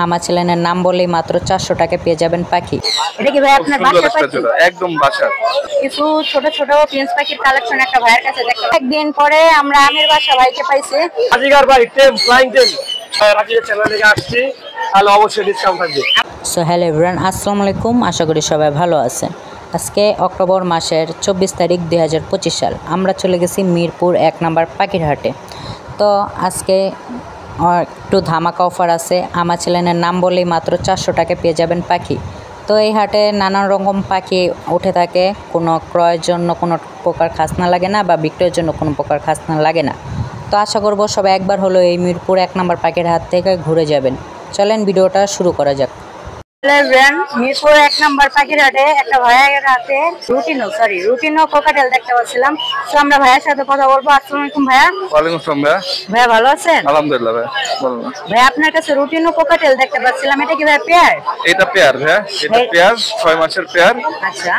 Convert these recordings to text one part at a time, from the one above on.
আমার চ্যানেলের নাম বলেই মাত্র 400 টাকা পেয়ে যাবেন পাখি। এটা কি ভাই আপনার বাসা পাখি? একদম বাসা। কিছু ছোট ছোট প্রিন্স পাখির কালেকশন একটা ভাইয়ের কাছে দেখতে। একদিন পরে আমরা আমির বাসা ভাইকে পাইছি। আজিগার ভাই টেম ফ্লাইং টেম রাকিবের চ্যানেল থেকে আসছি, তাহলে অবশ্যই ডিসকাউন্ট থাকবে। সো হ্যালো এভরিওয়ান, আসসালামু আলাইকুম। আশা করি সবাই ভালো আছেন। আজকে অক্টোবর মাসের 24 তারিখ 2025 সাল। আমরা চলে গেছি মিরপুর 1 নম্বর পাখির হাটে। তো আজকে একটু ধামাকা অফার আছে। আমার চ্যানেলের নাম বলেই মাত্র 400 টাকা পেয়ে যাবেন পাখি। তো এই হাটে নানান রকম পাখি উঠে থাকে, কোনো ক্রয়ের জন্য কোনো প্রকার খাজনা লাগে না বা বিক্রয়ের জন্য কোনো প্রকার খাজনা লাগে না। তো আশা করব সবাই একবার হলো এই মিরপুর 1 নম্বর পাখির হাট থেকে ঘুরে যাবেন। চলেন ভিডিওটা শুরু করা যাক। মিরপুর 1 নম্বর পাখির হাটে একটা ভাইয়ের হাতে রুটিনো কোকাটেল দেখতে পাচ্ছিলাম। তো আমরা ভাইয়ের সাথে কথা বলবো। আসসালামু আলাইকুম ভাইয়া। ওয়ালাইকুম আসসালাম ভাইয়া। ভাইয়া ভালো আছেন? আলহামদুলিল্লাহ ভাই, বলুন। ভাই আপনার কাছে রুটিনো কোকাটেল দেখতে পাচ্ছিলাম, এটা কি ভাই পেয়ার? এটা পেয়ার ভাইয়া, এটা পেয়ার 6 মাসের পেয়ার। আচ্ছা,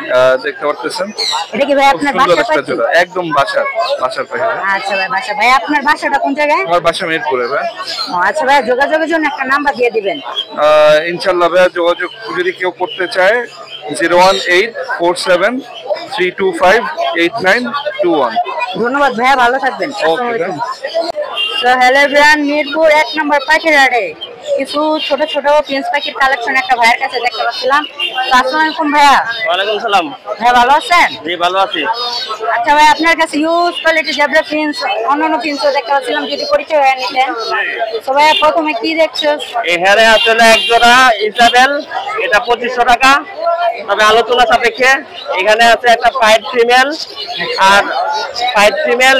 দেখতে পাচ্ছেন। এটা কি ভাই আপনার বাসা পাখি? একদম বাসার পাখি। আচ্ছা ভাই বাসা। ভাই আপনার বাসাটা কোন জায়গায়? আমার বাসা মিরপুরে ভাই। আচ্ছা ভাই, যোগাযোগের জন্য একটা নাম্বার দিয়ে দিবেন। ইনশাআল্লাহ ভাইয়া, যোগাযোগ যদি কেউ করতে চায় 01847325891। ধন্যবাদ ভাইয়া, ভালো থাকবেন। আসসালামু আলাইকুম। তো হ্যালো এভরিওয়ান, মিরপুর 1 নম্বর পাখির হাটে কিছু ছোট ছোট প্রিন্স পাখির কালেকশন একটা ভাইয়ের কাছে দেখতে পাচ্ছিলাম। আসসালামু আলাইকুম ভাইয়া। ওয়ালাইকুম সালাম। ভাই ভালো আছেন? জি ভালো আছি। আচ্ছা ভাই, আপনার কাছে ইউজ কোয়ালিটি জেব্রা প্রিন্স, অন্যান্য প্রিন্সও দেখতে পাচ্ছিলাম, যদি পরিচয় হয়ে নিতেন। তো ভাইয়া প্রথমে কি দেখছো? এখানে আসলে এক জোড়া ইসাবেল, এটা 2500 টাকা, তবে আলোচনা সাপেক্ষে। এখানে আছে একটা ফাইট ফিমেল, আর ফাইট ফিমেল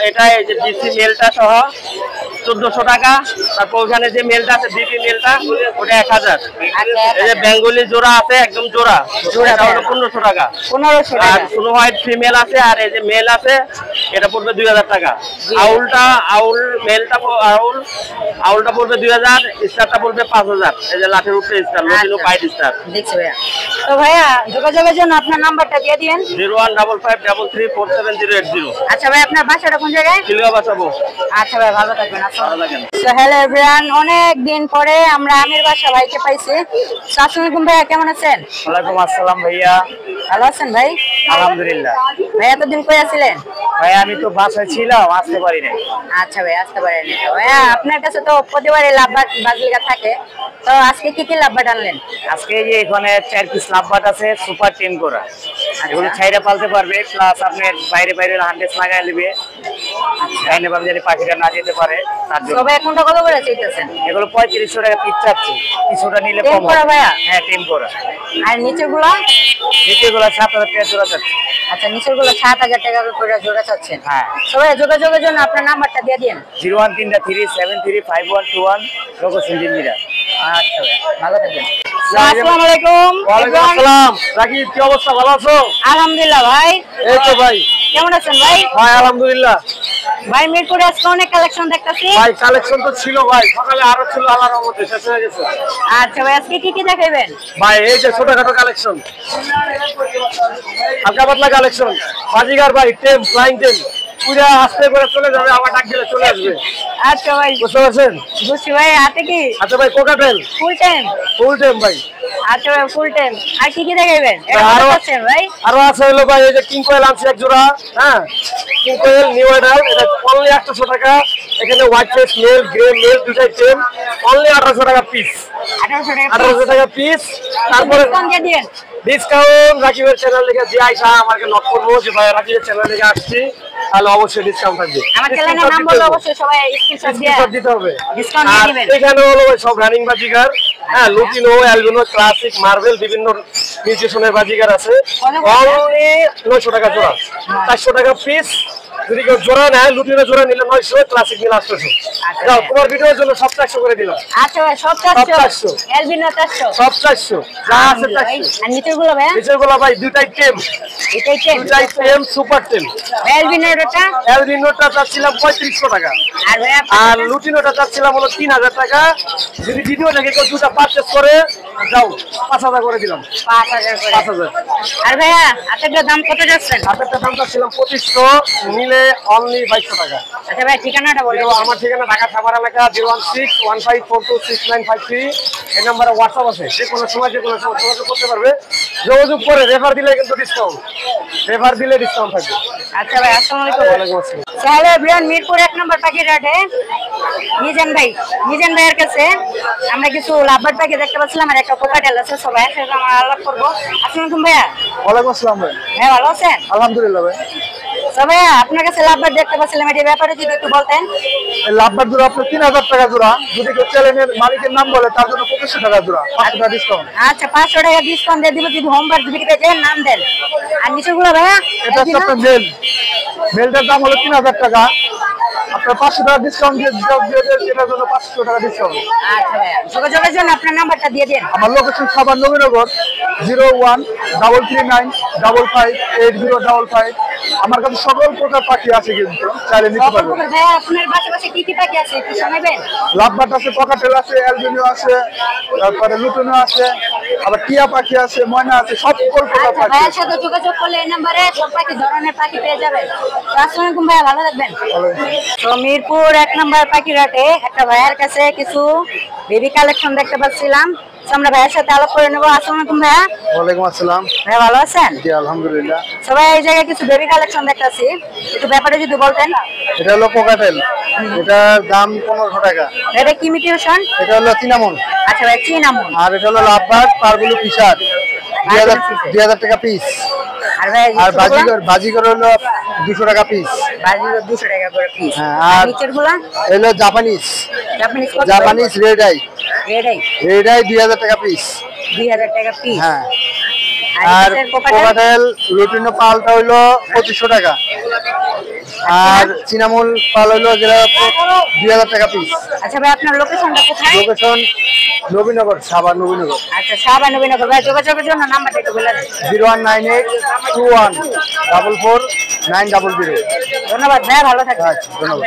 এটা এই যে ডিসি মেলটা সহ 1400 টাকা। তারপর ওখানে যে মেলটা আছে ডিপি মেলটা, ওটা 1000। এই যে বেঙ্গলি জোড়া আছে একদম জোড়া, এটা হলো 1500 টাকা। 1500 আর টাকা। স্নো হোয়াইট ফিমেল আছে, আর এই যে মেল আছে এটা পড়বে 2000 টাকা। আউলটা পড়বে 2000, স্টারটা পড়বে 5000। এই যে লাঠের উপরে স্টার, লটিনো পাইট স্টার। দেখছি ভাইয়া। তো ভাইয়া যোগাযোগের জন্য আপনার নাম্বারটা দিয়ে দিবেন। 01553334080। আচ্ছা ভাই, আপনার বাসাটা কোন জায়গায়? কিলগা বাসাবো। আচ্ছা ভাই, ভালো থাকবেন। আসসালামু আলাইকুম। তো হ্যালো এভরিওয়ান, অনেক দিন পরে আমরা আমির বাসা ভাইকে পাইছি। আসসালামু আলাইকুম ভাইয়া, কেমন আছেন? ওয়ালাইকুম আসসালাম ভাইয়া। ভালো আছেন ভাই? আলহামদুলিল্লাহ। ভাই এতদিন কই আছিলেন? ভাই আমি তো বাসায় ছিলাম, আসতে পারি নাই। আচ্ছা ভাই, আসতে পারেন। ভাইয়া আপনার কাছে তো প্রতিবারই লাভবাট বাজলিকা থাকে, তো আজকে কি কি লাভবাট আনলেন? আজকে এই যে এখানে 4 পিস লাভবাট আছে, সুপার টিম করা। এগুলো ছাইরা পালতে পারবে, প্লাস আপনি বাইরে হান্ডেস লাগাই নেবে, ডাইনে বামে যদি পাখিটা না যেতে পারে তার জন্য। সবাই কোনটা কত করে চাইতেছেন? এগুলো 3500 টাকা পিস চাচ্ছি, কিছুটা নিলে টিম কম করা হবে। ভাইয়া? হ্যাঁ টিম করা। আর নিচেগুলো? নিচেগুলো 7000 টাকা জোড়া চাচ্ছি। আচ্ছা, নিচেগুলো 7000 টাকা করে জোড়া চাচ্ছেন। হ্যাঁ। সবাই যোগাযোগের জন্য আপনার নাম্বারটা দিয়ে দিন। 013373512 লোকেশন জিঞ্জিরা। আচ্ছা ভাই, ভালো থাকবেন। আসসালামু আলাইকুম। ওয়ালাইকুম আসসালাম। রাকিব, কি অবস্থা, ভালো আছো? আলহামদুলিল্লাহ ভাই। এই তো ভাই। কেমন আছেন ভাই? ভাই আলহামদুলিল্লাহ। ভাই মিরপুরে আজকে অনেক কালেকশন দেখতেছি। ভাই কালেকশন তো ছিল ভাই, সকালে আরো ছিল, আল্লাহর রহমতে শেষ হয়ে গেছে। আচ্ছা ভাই, আজকে কি কি দেখাইবেন? ভাই এই যে ছোটখাটো কালেকশন, হালকা পাতলা কালেকশন, বাজিগার ভাই টেম ফ্লাইং টেম, পুরা আস্তে করে চলে যাবে, আবার ডাক দিলে চলে আসবে। আচ্ছা ভাই, বুঝতে পারছেন? বুঝছি ভাই। হাতে কি আচ্ছা ভাই, কোকাটেল ফুল টাইম? ফুল টেম ভাই। আচ্ছা ভাই, ফুল টাইম। আর কি কি দেখাইবেন? আরো আছেন ভাই? আরো আছে হলো ভাই, এই যে কিং কোয়েল আনছি এক জোড়া। হ্যাঁ, কিং কোয়েল নিউ অর্ডার, এটা অনলি 800 টাকা। এখানে white face male, grey male দুটাই টেম, অনলি 1800 টাকা পিস। 1800 টাকা পিস। তারপরে ডিসকাউন্ট রাকিবের চ্যানেল থেকে যে আইসা আমাকে নক করবো যে ভাই রাকিবের চ্যানেল থেকে আসছি, তাহলে অবশ্যই ডিসকাউন্ট থাকবে। আমার চ্যানেলের নাম বললে অবশ্যই সবাই স্ক্রিনশট দিতে হবে, ডিসকাউন্ট দিয়ে দিবেন। এখানে হলো সব রানিং বাজিগার। হ্যাঁ, লুটিনো, অ্যালবিনো, ক্লাসিক, মার্বেল, বিভিন্ন মিউটেশনের বাজিগার আছে। অনলি 900 টাকা জোড়া, 400 টাকা পিস। যদি কেউ জোড়া নেয়, লুটিনো জোড়া নিলে 900, ক্লাসিক নিলে 800। যাও, তোমার ভিডিওর জন্য সব 400 করে দিলাম। আচ্ছা ভাই, সব 400, অ্যালবিনো 400, সব 400, যা আছে 400। আর নিচেরগুলো ভাই? নিচেরগুলো ভাই দুটাই টেম, দুটাই টেম, সুপার টেম। অ্যালবিনোটা চাচ্ছিলাম 3500 টাকা, আর লুটিনোটা চাচ্ছিলাম হলো 3000 টাকা। যদি ভিডিও দেখে কেউ দুটা পারচেস করে, যাও 5000 করে দিলাম। 5000 করে। 5000। আর ভাইয়া হাতেরটার দাম কত যাচ্ছেন? হাতেরটার দাম চাচ্ছিলাম 2500, নিলে হচ্ছে অনলি 2200 টাকা। আচ্ছা ভাই ঠিকানাটা বলে তো আমার ঠিকানা ঢাকা সাভার এলাকা 01615426953। এই নম্বরে হোয়াটসঅ্যাপ আছে, যে কোনো সময় যোগাযোগ করতে পারবে। যোগাযোগ করে রেফার দিলে কিন্তু ডিসকাউন্ট, রেফার দিলে ডিসকাউন্ট থাকবে। আচ্ছা ভাই আসসালামু আলাইকুম। ওয়ালাইকুম আসসালাম। তাহলে বিয়ান মিরপুর 1 নম্বর পাখিরহাটে মিজান ভাইয়ের কাছে আমরা কিছু লাভবার্ড পাখি দেখতে পাচ্ছিলাম আর একটা কোকাটেল আছে। সবাই একসাথে আমরা আলাপ করবো। আসসালামু আলাইকুম ভাইয়া। ওয়ালাইকুম আসসালাম ভাই। হ্যাঁ ভালো আছেন? আলহামদুলিল্লাহ ভাই। তবে আপনার কাছে লাভবার্ড দেখতে পাচ্ছিলাম, এটার ব্যাপারে যদি একটু বলতেন। লাভবার্ড জোড়া আপনার 3000 টাকা জোড়া। যদি কেউ চ্যানেলের মালিকের নাম বলে তার জন্য 2500 টাকা জোড়া, 500 টাকা ডিসকাউন্ট। আচ্ছা 500 টাকা ডিসকাউন্ট দিয়ে দিব যদি হোমবার ভিডিও দেন, নাম দেন। আর নিচেগুলো ভাইয়া এটা হচ্ছে আপনার মেলটার দাম হলো 3000 টাকা। আপনার 500 টাকা ডিসকাউন্ট দিয়ে এটার জন্য 500 টাকা ডিসকাউন্ট। আচ্ছা ভাইয়া যোগাযোগের জন্য আপনার নাম্বারটা দিয়ে দেন। আমার লোকেশন সাভার নবীনগর 01339558055। আমার কাছে সকল প্রকার পাখি আছে, কিন্তু চাইলে নিতে পারবেন। ভাইয়া আপনার পাশাপাশি কি কি পাখি আছে একটু শোনাবেন? লাভবার্ড আছে, ককাটেল আছে, অ্যালবিনো আছে, তারপরে লুটিনো আছে, আবার টিয়া পাখি আছে, ময়না আছে, সকল প্রকার আচ্ছা পাখি ভাইয়ের আছে। সাথে যোগাযোগ করলে এই নম্বরে সব পাখি ধরনের পাখি পেয়ে যাবেন। আসসালামু আলাইকুম ভাইয়া, ভালো থাকবেন। তো মিরপুর 1 নম্বর পাখিরহাটে একটা ভাইয়ের কাছে কিছু বেবি কালেকশন দেখতে পাচ্ছিলাম, তো আমরা ভাইয়ের সাথে আলাপ করে নেবো। আসসালামু আলাইকুম ভাইয়া। ওয়ালাইকুম আসসালাম। ভাইয়া ভালো আছেন? জি আলহামদুলিল্লাহ। সবাই এই জায়গায় কিছু বেবি কালেকশন দেখতেছি, একটু ব্যাপারে যদি বলতেন। এটা হলো কোকাটেল, এটার দাম 1500 টাকা। এটা কি মিউটেশন? এটা হলো চিনামন। আচ্ছা ভাই চিনামন। আর এটা হলো লাভবার্ড পারগুলো ফিশার, 2000 টাকা পিস। আর ভাই আর বাজিগর হলো 200 টাকা পিস। বাজিগর 200 টাকা করে পিস। হ্যাঁ, আর আর নিচেরগুলা এলো জাপানিজ রেড আই। এটাই 2000 টাকা পিস। 2000 টাকা পিস। হ্যাঁ, আর আর কোকাটেল লুটিনো পালটা হইলো 2500 টাকা। আর চিনামুল পাল হইলো যেটা 2000 টাকা পিস। আচ্ছা ভাই আপনার লোকেশনটা কোথায়? লোকেশন নবীনগর, সাভার নবীনগর। আচ্ছা সাভার নবীনগর। ভাই যোগাযোগের জন্য নাম্বারটা একটু বলে দেন। 019821444900। ধন্যবাদ ভাই, ভালো থাকবেন। আচ্ছা ধন্যবাদ।